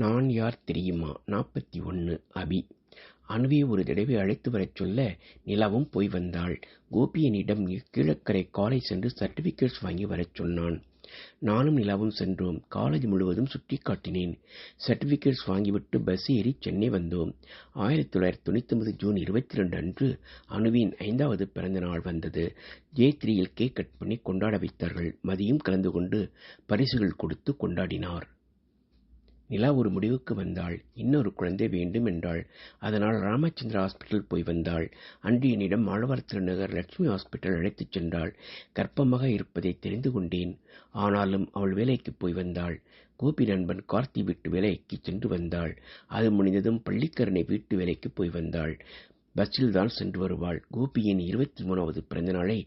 நான் யார் தெரியுமா? 41. அபி. அணுவை ஒரு தடவை அழைத்து வரச் சொல்ல நிலாவும் போய் வந்தாள். கோபி என்னிடம் கீழக்கரை காலேஜ் சென்று சர்டிபிகேட்ஸ் வாங்கி வரச் சொன்னான். நானும் நிலாவும் சென்றோம். காலேஜ் முழுவதும் சுற்றி காட்டினேன். சர்டிபிகேட்ஸ் வாங்கிவிட்டு பஸ் ஏறி சென்னை வந்தோம். 1999 ஜூன் 22 அன்று அணுவின் 5வது பிறந்த நாள் வந்தது. J3யில் கேக் கட் பண்ணி கொண்டாட வைத்தார்கள். மதியம் கலந்து கொண்டு பரிசுகள் கொடுத்து கொண்டாடினார். நிலா ஒரு முடிவுக்கு வந்தாள். இன்னொரு குழந்தை வேண்டும் என்றாள். அதனால் ராமச்சந்திரா ஹாஸ்பிட்டல் போய் வந்தாள். அன்று என்னிடம் ஆழ்வார் திருநகர் லட்சுமி ஹாஸ்பிட்டல் அழைத்துச் சென்றாள். கர்ப்பமாக இருப்பதை தெரிந்து கொண்டேன். ஆனாலும் அவள் வேலைக்கு போய் வந்தாள். கோபி நண்பன் கார்த்தி வீட்டு வேலைக்கு சென்று வந்தாள். அது முடிந்ததும் பள்ளிக்கரணை வீட்டு வேலைக்கு போய் வந்தாள். பஸ்ஸில் தான் சென்று வருவாள். கோபியின் 23வது பிறந்த நாளை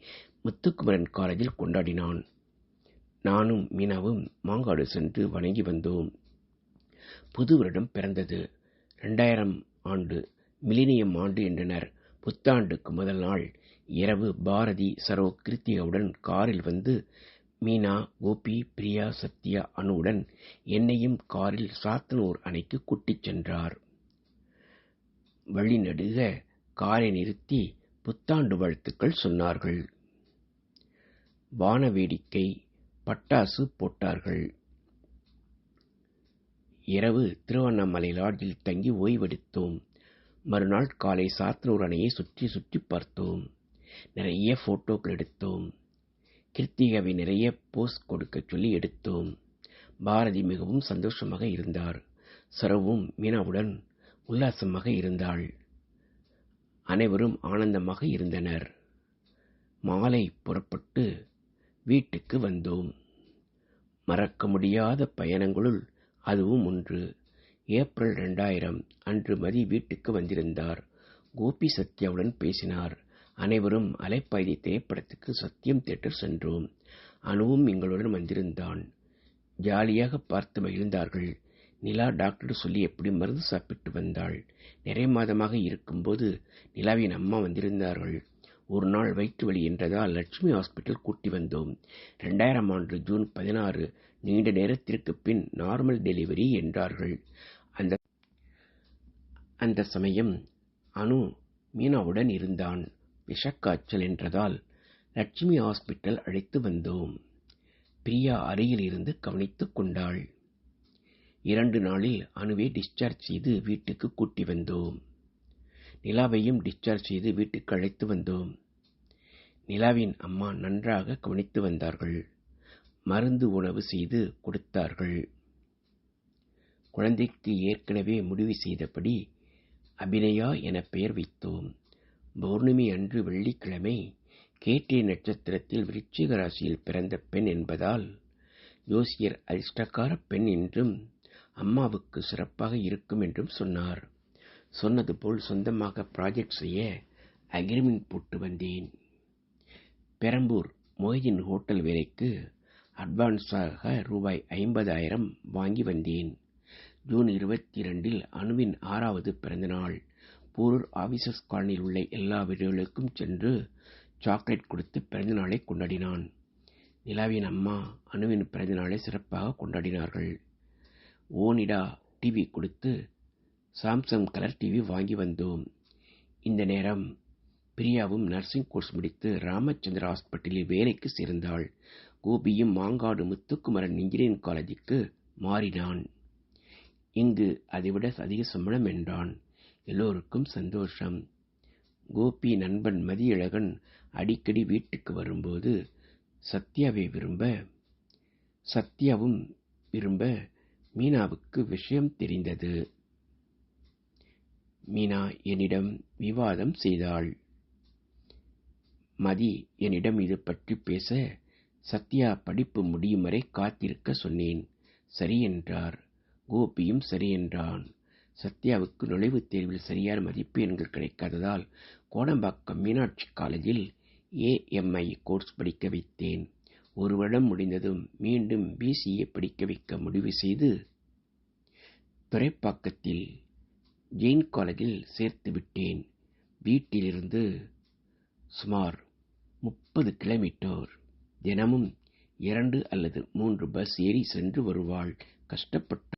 முத்துக்குமரன் காலேஜில் கொண்டாடினான். நானும் மீனாவும் மாங்காடு சென்று வணங்கி வந்தோம். புது வருடம் பிறந்தது. 2000 ஆண்டு மிலினியம் ஆண்டு என்றனர். புத்தாண்டுக்கு முதல் நாள் இரவு பாரதி சரோ கிருத்திகாவுடன் காரில் வந்து மீனா, கோபி, பிரியா, சத்யா, அணுவுடன் என்னையும் காரில் சாத்தனூர் அணைக்கு கூட்டிச் சென்றார். வழிநடுக காரை நிறுத்தி புத்தாண்டு வாழ்த்துக்கள் சொன்னார்கள். வான வேடிக்கை, பட்டாசு போட்டார்கள். இரவு திருவண்ணாமலை லாட்ஜில் தங்கி ஓய்வெடுத்தோம். மறுநாள் காலை சாத்தனூர் அணையை சுற்றி சுற்றி பார்த்தோம். நிறைய போட்டோக்கள் எடுத்தோம். கிருத்திகாவை நிறைய போஸ் கொடுக்க சொல்லி எடுத்தோம். பாரதி மிகவும் சந்தோஷமாக இருந்தார். சரவும் மீனாவுடன் உல்லாசமாக இருந்தாள். அனைவரும் ஆனந்தமாக இருந்தனர். மாலை புறப்பட்டு வீட்டுக்கு வந்தோம். மறக்க முடியாத பயணங்களுள் அதுவும் ஒன்று. ஏப்ரல் 2000 அன்று மதி வீட்டுக்கு வந்திருந்தார். கோபி சத்யாவுடன் பேசினார். அனைவரும் அலைப்பாய்தி திரைப்படத்துக்கு சத்தியம் தியேட்டர் சென்றோம். அணுவும் எங்களுடன் வந்திருந்தான். ஜாலியாக பார்த்து மகிழ்ந்தார்கள். நிலா டாக்டர் சொல்லி எப்படி மருந்து சாப்பிட்டு வந்தாள். நிறைய மாதமாக இருக்கும்போது நிலாவின் அம்மா வந்திருந்தார்கள். ஒரு நாள் வயிற்று வலி என்றதால் லட்சுமி ஹாஸ்பிட்டல் கூட்டி வந்தோம். 2000 ஆண்டு ஜூன் 16 நீண்ட நேரத்திற்கு பின் நார்மல் டெலிவரி என்றார்கள். அந்த சமயம் அணு மீனாவுடன் இருந்தான். விஷக்காய்ச்சல் என்றதால் லட்சுமி ஹாஸ்பிட்டல் அழைத்து வந்தோம். பிரியா அருகில் இருந்து கவனித்துக் கொண்டாள். 2 நாளில் அணுவை டிஸ்சார்ஜ் செய்து வீட்டுக்கு கூட்டி வந்தோம். நிலாவையும் டிஸ்சார்ஜ் செய்து வீட்டுக்கு அழைத்து வந்தோம். நிலாவின் அம்மா நன்றாக கவனித்து வந்தார்கள். மருந்து உணவு செய்து கொடுத்தார்கள். குழந்தைக்கு ஏற்கனவே முடிவு செய்தபடி அபிநயா என பெயர் வைத்தோம். பௌர்ணமி அன்று வெள்ளிக்கிழமை கேட்டை நட்சத்திரத்தில் விருச்சிக ராசியில் பிறந்த பெண் என்பதால் ஜோசியர் அதிர்ஷ்டக்கார பெண் என்றும் அம்மாவுக்கு சிறப்பாக இருக்கும் என்றும் சொன்னார். சொன்னது போல் சொந்தமாக ப்ராஜெக்ட் செய்ய அக்ரிமெண்ட் போட்டு வந்தேன். பெரம்பூர் மொய்தீன் ஹோட்டல் வேலைக்கு அட்வான்ஸாக ரூபாய் 50,000 வாங்கி வந்தேன். ஜூன் 22 அணுவின் 6வது பிறந்த நாள். போரூர் ஆபீசர்ஸ் காலனியில் உள்ள எல்லா வீடுகளுக்கும் சென்று சாக்லேட் கொடுத்து பிறந்த நாளை கொண்டாடினான். நிலாவின் அம்மா அணுவின் பிறந்த நாளை சிறப்பாக கொண்டாடினார்கள். ஓனிடா டிவி கொடுத்து சாம்சங் கலர் டிவி வாங்கி வந்தோம். இந்த நேரம் பிரியாவும் நர்சிங் கோர்ஸ் முடித்து ராமச்சந்திரா ஹாஸ்பிட்டலில் வேலைக்கு சேர்ந்தாள். கோபியும் மாங்காடு முத்துக்குமரன் இன்ஜினியரிங் காலேஜுக்கு மாறினான். இங்கு அதைவிட அதிக சம்பளம் என்றான். எல்லோருக்கும் சந்தோஷம். கோபி நண்பன் மதியழகன் அடிக்கடி வீட்டுக்கு வரும்போது சத்யாவும் விரும்ப மீனாவுக்கு விஷயம் தெரிந்தது. மீனா என்னிடம் விவாதம் செய்தாள். மதி என்னிடம் இது பற்றி பேச சத்யா படிப்பு முடியும் வரை காத்திருக்க சொன்னேன். சரி என்றார். கோபியும் சரி என்றான். சத்யாவுக்கு நுழைவுத் தேர்வில் சரியான மதிப்பெண்கள் கிடைக்காததால் கோடம்பாக்கம் மீனாட்சி காலேஜில் AMI கோர்ஸ் படிக்க வைத்தேன். ஒரு வருடம் முடிந்ததும் மீண்டும் BCA படிக்க வைக்க முடிவு செய்து துறைப்பாக்கத்தில் ஜெயின் காலேஜில் சேர்த்து விட்டேன். வீட்டிலிருந்து சுமார் 30 கிலோமீட்டர். தினமும் 2 அல்லது 3 பஸ் ஏறி சென்று வருவாள். கஷ்டப்பட்டு